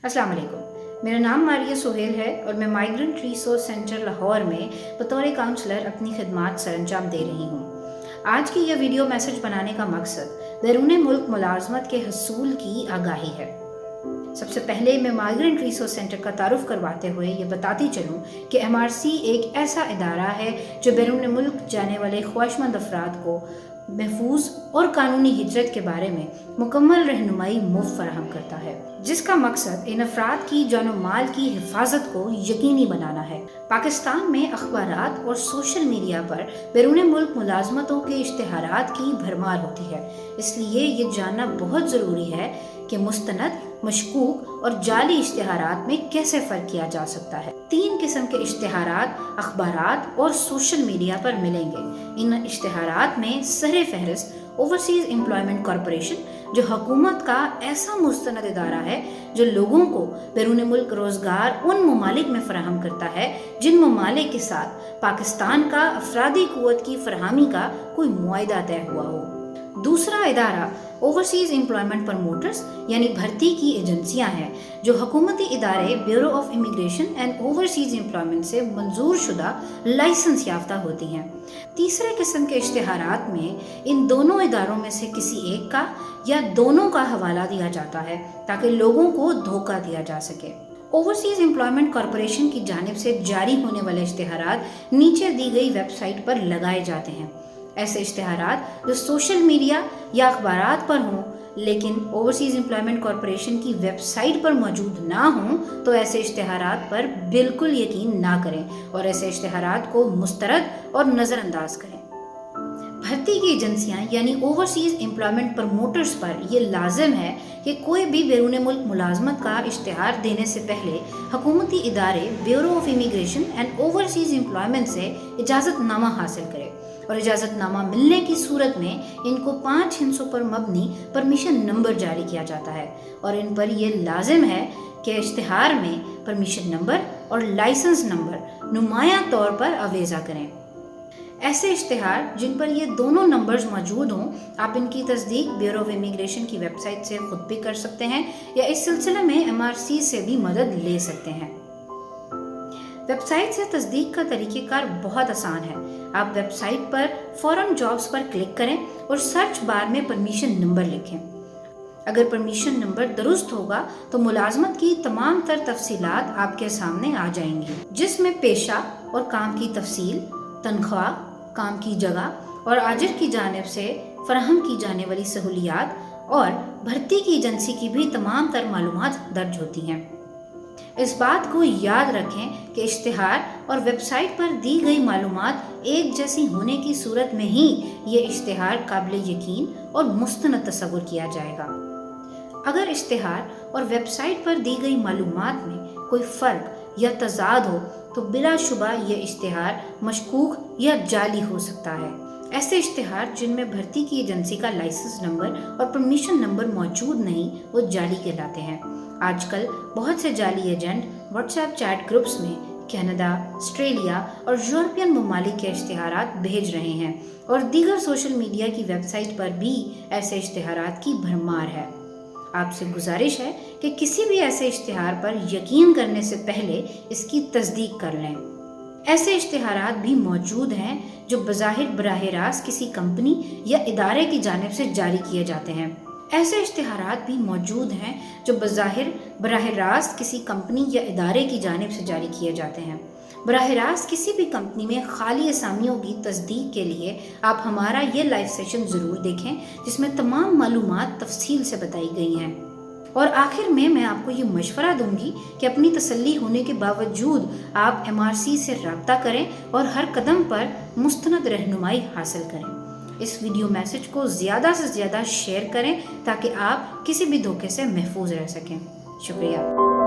अस्सलाम वालेकुम। मेरा नाम मारिया सोहेल है और मैं माइग्रेंट रिसोर्स सेंटर लाहौर में बतौर काउंसलर अपनी खिदमात सरअंजाम दे रही हूँ। आज की यह वीडियो मैसेज बनाने का मकसद बैरून मुल्क मुलाजमत के हसूल की आगाही है। सबसे पहले मैं माइग्रेंट रिसोर्स सेंटर का तारुफ करवाते हुए ये बताती चलूँ कि MRC एक ऐसा इदारा है जो बैरून मुल्क जाने वाले ख्वाहिशमंद अफराद को महफूज और कानूनी हिजरत के बारे में मुकम्मल रहनुमाई मुफ्त फराहम करता है, जिसका मकसद इन अफराद की जानो माल की हिफाजत को यकीनी बनाना है। पाकिस्तान में अखबारात और सोशल मीडिया पर बैरून मुल्क मुलाजमतों के इश्तिहारात की भरमार होती है, इसलिए ये जानना बहुत ज़रूरी है कि मुस्तनद, मशकूक और जाली इश्तिहारात में कैसे फ़र्क किया जा सकता है। 3 किस्म के इश्तिहारात अखबारात और सोशल मीडिया पर मिलेंगे। इन इश्तिहारात में सरे फहरिस्त ओवरसीज़ एम्प्लॉयमेंट कॉरपोरेशन, जो हुकूमत का ऐसा मुस्तनद इदारा है जो लोगों को बैरून मुल्क रोज़गार उन ममालिक में फराहम करता है जिन ममालिक के साथ पाकिस्तान का अफरादी कुव्वत की फरहमी का कोई मुआहिदा तय हुआ हो। दूसरा इदारा ओवरसीज़ एम्प्लॉयमेंट प्रमोटर्स यानी भर्ती की एजेंसियां हैं, जो हुकूमती इदारे bureau of immigration and overseas employment से मंजूर शुदा लाइसेंस याफ्ता होती हैं। तीसरे किस्म के इश्तिहारात में इन दोनों इदारों में से किसी एक का या दोनों का हवाला दिया जाता है ताकि लोगों को धोखा दिया जा सके। ओवरसीज़ एम्प्लॉयमेंट कॉरपोरेशन की जानिब से जारी होने वाले इश्तिहारात नीचे दी गई वेबसाइट पर लगाए जाते हैं। ऐसे इश्तिहारात जो सोशल मीडिया या अखबारात पर हों लेकिन ओवरसीज़ एम्प्लॉयमेंट कॉरपोरेशन की वेबसाइट पर मौजूद ना हों तो ऐसे इश्तिहारात पर बिल्कुल यकीन ना करें और ऐसे इश्तिहारात को मुस्तरद और नज़रअंदाज करें। भर्ती की एजेंसियां यानी ओवरसीज़ एम्प्लॉयमेंट प्रमोटर्स पर यह लाजिम है कि कोई भी बैरून मुल्क मुलाजमत का इश्तिहार देने से पहले हुकूमती इदारे bureau of immigration and overseas employment से इजाज़तनामा हासिल करे और इजाज़तनामा मिलने की सूरत में इनको 5 हिस्सों पर मबनी परमिशन नंबर जारी किया जाता है और इन पर यह लाजिम है कि इश्तिहार में परमिशन नंबर और लाइसेंस नंबर नुमाया तौर पर अवेजा करें। ऐसे इश्तिहार जिन पर ये दोनों नंबर्स मौजूद हों, आप इनकी तस्दीक ब्यूरो ऑफ इमिग्रेशन की वेबसाइट से खुद भी कर सकते हैं या इस सिलसिले में MRC से भी मदद ले सकते हैं। वेबसाइट से तस्दीक का तरीक़ेकार बहुत आसान है। आप वेबसाइट पर फौरन जॉब्स पर क्लिक करें और सर्च बार में परमिशन नंबर लिखें। अगर परमिशन नंबर दुरुस्त होगा तो मुलाजमत की तमाम तर तफसीलात आपके सामने आ जाएंगी, जिसमें पेशा और काम की तफसील, तनख्वाह, काम की जगह और आजिर की जानिब से फराहम की जाने वाली सहूलियात और भर्ती की एजेंसी की भी तमाम तर मालूमात दर्ज होती हैं। इस बात को याद रखें कि इश्तिहार और वेबसाइट पर दी गई मालूमात एक जैसी होने की सूरत में ही ये इश्तिहार काबिल यकीन और मुस्तनद तस्वुर किया जाएगा। अगर इश्तिहार और वेबसाइट पर दी गई मालूमात में कोई फ़र्क या तजाद हो तो बिलाशुबा ये इश्तिहार मशकूक या जाली हो सकता है। ऐसे इश्तिहार जिनमें भर्ती की एजेंसी का लाइसेंस नंबर और परमिशन नंबर मौजूद नहीं, वो जाली कहलाते हैं। आजकल बहुत से जाली एजेंट व्हाट्सएप चैट ग्रुप्स में कनाडा, ऑस्ट्रेलिया और यूरोपियन ममालिक के इश्तिहारात भेज रहे हैं और दीगर सोशल मीडिया की वेबसाइट पर भी ऐसे इश्तिहारात की भरमार है। आपसे गुजारिश है कि किसी भी ऐसे इश्तिहार पर यकीन करने से पहले इसकी तस्दीक कर लें। ऐसे इश्तिहारात भी मौजूद हैं जो बज़ाहिर बराह रास्त किसी कंपनी या इदारे की जानिब से जारी किए जाते हैं। ऐसे इश्तिहारात भी मौजूद हैं जो बज़ाहिर बराह रास्त किसी कंपनी या इदारे की जानिब से जारी किए जाते हैं। बराह रास्त किसी भी कंपनी में खाली असामियों की तस्दीक के लिए आप हमारा ये लाइव सेशन ज़रूर देखें, जिसमें तमाम मालूमात तफसील से बताई गई हैं। और आखिर में मैं आपको ये मशवरा दूंगी कि अपनी तसल्ली होने के बावजूद आप MRC से रब्ता करें और हर कदम पर मुस्तनद रहनुमाई हासिल करें। इस वीडियो मैसेज को ज़्यादा से ज़्यादा शेयर करें ताकि आप किसी भी धोखे से महफूज रह सकें। शुक्रिया।